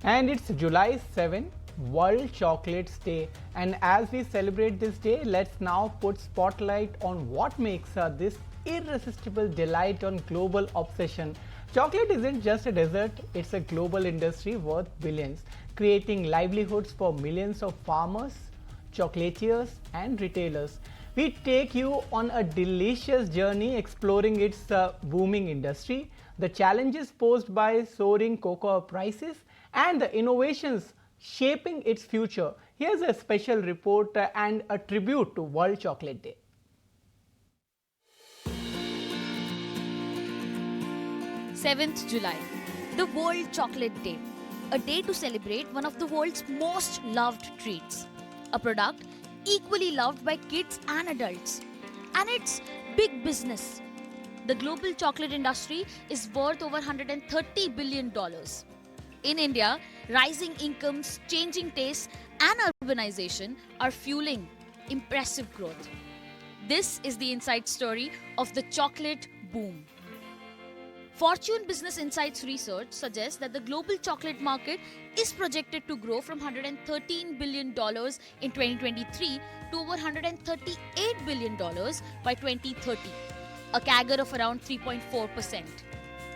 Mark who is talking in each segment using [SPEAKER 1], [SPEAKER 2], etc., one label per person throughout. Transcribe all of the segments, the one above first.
[SPEAKER 1] And it's July 7, World Chocolates Day. And as we celebrate this day, let's now put spotlight on what makes this irresistible delight on global obsession. Chocolate isn't just a dessert, it's a global industry worth billions, creating livelihoods for millions of farmers, chocolatiers and retailers. We take you on a delicious journey exploring its booming industry, the challenges posed by soaring cocoa prices and the innovations shaping its future. Here's a special report and a tribute to World Chocolate Day.
[SPEAKER 2] July 7th, the World Chocolate Day, a day to celebrate one of the world's most loved treats, a product equally loved by kids and adults. And it's big business. The global chocolate industry is worth over $130 billion. In India, rising incomes, changing tastes, and urbanization are fueling impressive growth. This is the inside story of the chocolate boom. Fortune Business Insights research suggests that the global chocolate market is projected to grow from $113 billion in 2023 to over $138 billion by 2030, a CAGR of around 3.4%.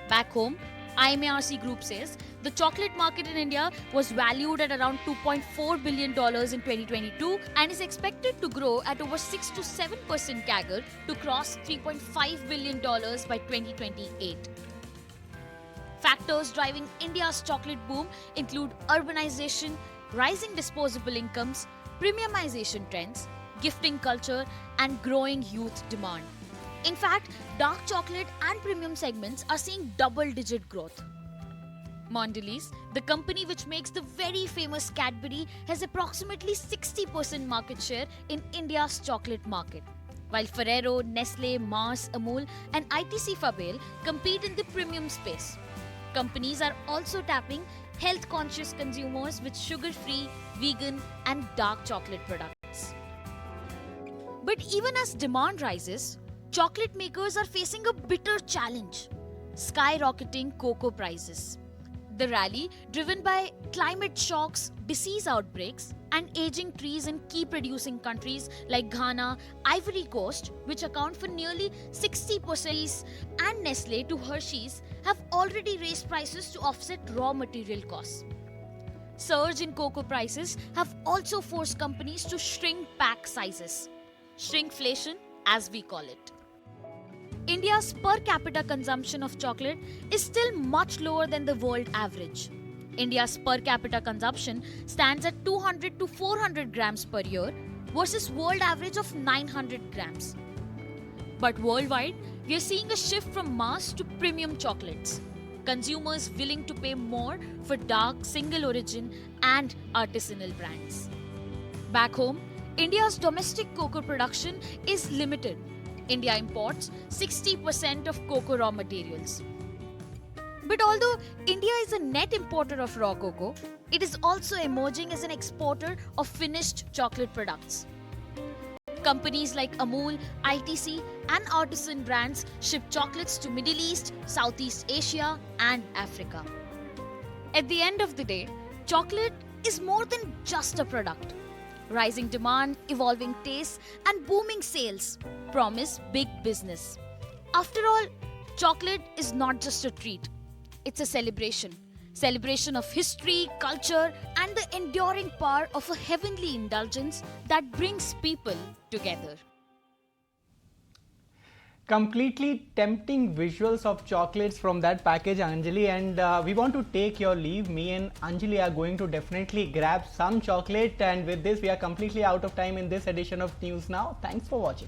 [SPEAKER 2] Back home, IMARC Group says the chocolate market in India was valued at around $2.4 billion in 2022 and is expected to grow at over 6 to 7% CAGR to cross $3.5 billion by 2028. Factors driving India's chocolate boom include urbanization, rising disposable incomes, premiumization trends, gifting culture, and growing youth demand. In fact, dark chocolate and premium segments are seeing double-digit growth. Mondelez, the company which makes the very famous Cadbury, has approximately 60% market share in India's chocolate market, while Ferrero, Nestle, Mars, Amul, and ITC Fabel compete in the premium space. Companies are also tapping health-conscious consumers with sugar-free, vegan, and dark chocolate products. But even as demand rises, chocolate makers are facing a bitter challenge: skyrocketing cocoa prices. The rally, driven by climate shocks, disease outbreaks, and aging trees in key producing countries like Ghana, Ivory Coast, which account for nearly 60%, and Nestle to Hershey's, have already raised prices to offset raw material costs. Surge in cocoa prices have also forced companies to shrink pack sizes. Shrinkflation, as we call it. India's per capita consumption of chocolate is still much lower than the world average. India's per capita consumption stands at 200 to 400 grams per year versus world average of 900 grams. But worldwide, we are seeing a shift from mass to premium chocolates. Consumers willing to pay more for dark, single origin and artisanal brands. Back home, India's domestic cocoa production is limited. India imports 60% of cocoa raw materials. But although India is a net importer of raw cocoa, it is also emerging as an exporter of finished chocolate products. Companies like Amul, ITC, and artisan brands ship chocolates to Middle East, Southeast Asia, and Africa. At the end of the day, chocolate is more than just a product. Rising demand, evolving tastes, and booming sales promise big business. After all, chocolate is not just a treat. It's a celebration. Celebration of history, culture, and the enduring power of a heavenly indulgence that brings people together.
[SPEAKER 1] Completely tempting visuals of chocolates from that package, Anjali, and we want to take your leave. Me and Anjali are going to definitely grab some chocolate, and with this we are completely out of time in this edition of News Now. Thanks for watching.